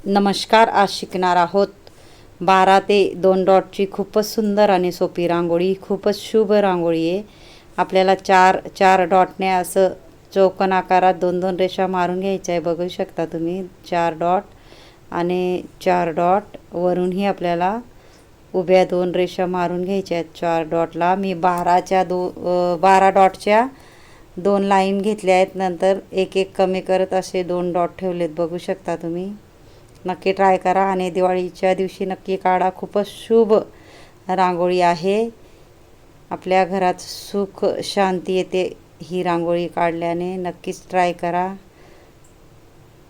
नमस्कार. आज शिकणार आहोत 12 ते 2 डॉटची खूपच सुंदर आणि सोपी रांगोळी. खूपच शुभ रांगोळी आहे. आपल्याला चार डॉटने असं चौकोन आकारात 2-2 रेषा मारून घ्यायच्या आहे. बघू शकता तुम्ही 4 डॉट आणि 4 डॉट. वरूनही आपल्याला उभ्या 2 रेषा मारून घ्यायच्या आहेत. 4 डॉटला मी 12 डॉटच्या 2 लाईन घेतल्या आहेत. नंतर एक एक कमी करत असे 2 डॉट ठेवलेत. बघू शकता तुम्ही. नक्की ट्राय करा आणि दिवाळीच्या दिवशी नक्की काढा. खूपच शुभ रांगोळी आहे. आपल्या घरात सुख शांती येते ही रांगोळी काढल्याने. नक्कीच ट्राय करा.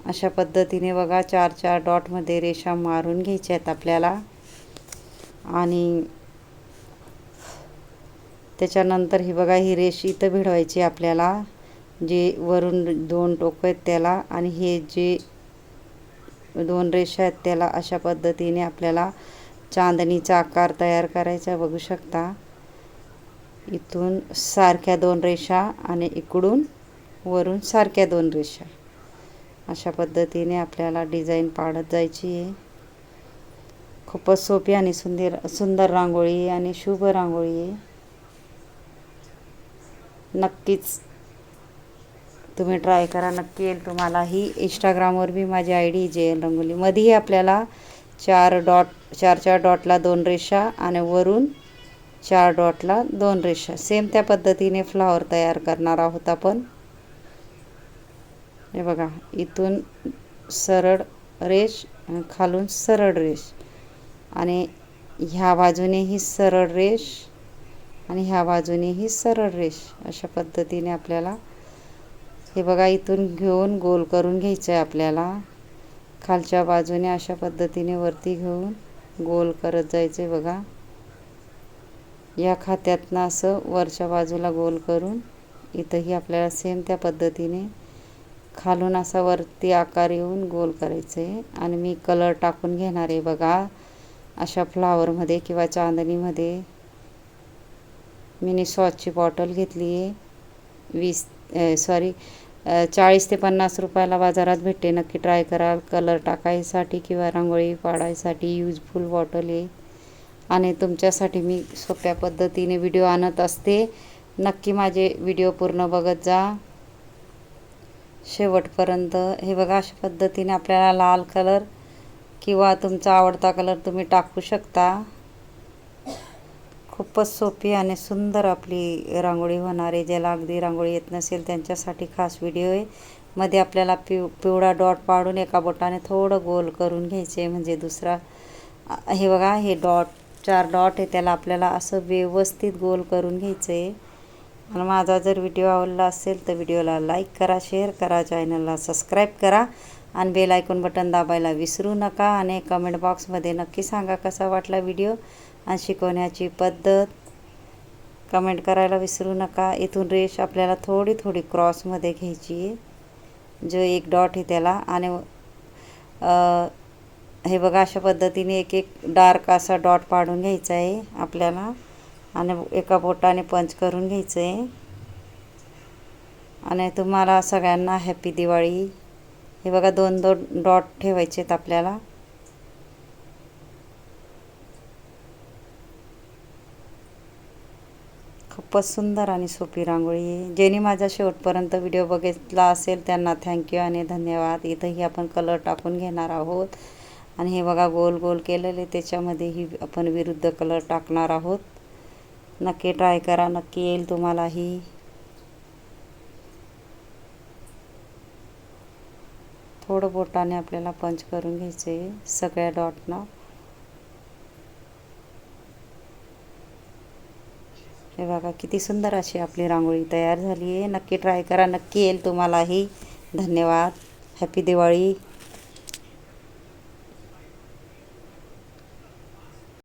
अशा पद्धतीने बघा 4-4 डॉटमध्ये रेषा मारून घ्यायच्या आहेत आपल्याला. आणि त्याच्यानंतर ही बघा ही रेष इथं भिडवायची आपल्याला. जे वरून 2 टोकं आहेत त्याला आणि हे जे 2 रेषा आहेत त्याला अशा पद्धतीने आपल्याला चांदणीचा आकार तयार करायचा. बघू शकता. इथून सारख्या 2 रेषा आणि इकडून वरून सारख्या 2 रेषा. अशा पद्धतीने आपल्याला डिझाईन पाडत जायची आहे. खूपच सोपी आणि सुंदर रांगोळी आहे आणि शुभ रांगोळी आहे. नक्कीच तुम्ही ट्राय करा. नक्की येईल तुम्हाला. ही इंस्टाग्रामवर बी माझी ID JL रंगोली. मध्येही आपल्याला 4 डॉटला 2 रेषा आणि वरून 4 डॉटला 2 रेषा. सेम त्या पद्धतीने फ्लावर तयार करणार आहोत आपण. हे बघा इथून सरळ रेष खालून सरळ रेष आणि ह्या बाजूनेही सरळ रेष आणि ह्या बाजूनेही सरळ रेष. अशा पद्धतीने आपल्याला हे बघा इथून घेऊन गोल करून घ्यायचं आहे आपल्याला. खालच्या बाजूने अशा पद्धतीने वरती घेऊन गोल करत जायचं आहे. बघा या खात्यातनं असं वरच्या बाजूला गोल करून इथंही आपल्याला सेम त्या पद्धतीने खालून असा वरती आकार येऊन गोल करायचं आहे. आणि मी कलर टाकून घेणार आहे. बघा अशा फ्लावरमध्ये किंवा चांदणीमध्ये मिनी सॉसची बॉटल घेतली आहे. 40 ते 50 रुपयाला बाजारात भेटते. नक्की ट्राय करा. कलर टाकायसाठी किंवा रांगोळी पाडायसाठी यूजफुल बॉटल आहे. आणि तुमच्यासाठी मी सोप्या पद्धतीने व्हिडिओ आणत असते. नक्की माझे व्हिडिओ पूर्ण बघत जा शेवटपर्यंत. हे बघा अशा पद्धतीने आपल्याला लाल कलर किंवा तुमचा आवडता कलर तुम्ही टाकू शकता. खूपच सोपी आणि सुंदर आपली रांगोळी होणार आहे. ज्याला अगदी रांगोळी येत नसेल त्यांच्यासाठी खास व्हिडिओ आहे. मध्ये आपल्याला पिवळा डॉट पाडून एका बोटाने थोडं गोल करून घ्यायचे आहे. म्हणजे दुसरा हे बघा हे 4 डॉट आहे त्याला आपल्याला असं व्यवस्थित गोल करून घ्यायचं आहे. आणि माझा जर व्हिडिओ आवडला असेल तर व्हिडिओला लाईक करा, शेअर करा, चॅनलला सबस्क्राईब करा आणि बेल आयकॉन बटन दाबायला विसरू नका. आणि कमेंट बॉक्समध्ये नक्की सांगा कसा वाटला व्हिडिओ आणि शिकवण्याची पद्धत. कमेंट करायला विसरू नका. इथून रेष आपल्याला थोडी थोडी क्रॉसमध्ये घ्यायची आहे. जो एक डॉट आहे त्याला. आणि हे बघा अशा पद्धतीने एक एक डार्क असा डॉट पाडून घ्यायचा आहे आपल्याला. आणि एका बोटाने पंच करून घ्यायचं आहे. आणि तुम्हाला सगळ्यांना हॅपी दिवाळी. हे बघा 2-2 डॉट ठेवायचे आहेत आपल्याला. खूपच सुंदर आणि सोपी रांगोळी आहे. ज्यांनी माझा शेवटपर्यंत व्हिडिओ बघितला असेल त्यांना थँक्यू आणि धन्यवाद. इथंही आपण कलर टाकून घेणार आहोत. आणि हे बघा गोल गोल केलेले त्याच्यामध्येही आपण विरुद्ध कलर टाकणार आहोत. नक्की ट्राय करा. नक्की येईल तुम्हालाही. थोडं बोटाने आपल्याला पंच करून घ्यायचं आहे सगळ्या डॉटना. हे बघा किती सुंदर अशी आपली रांगोळी तयार झाली आहे. नक्की ट्राय करा. नक्की येईल तुम्हालाही. धन्यवाद. हॅपी दिवाळी.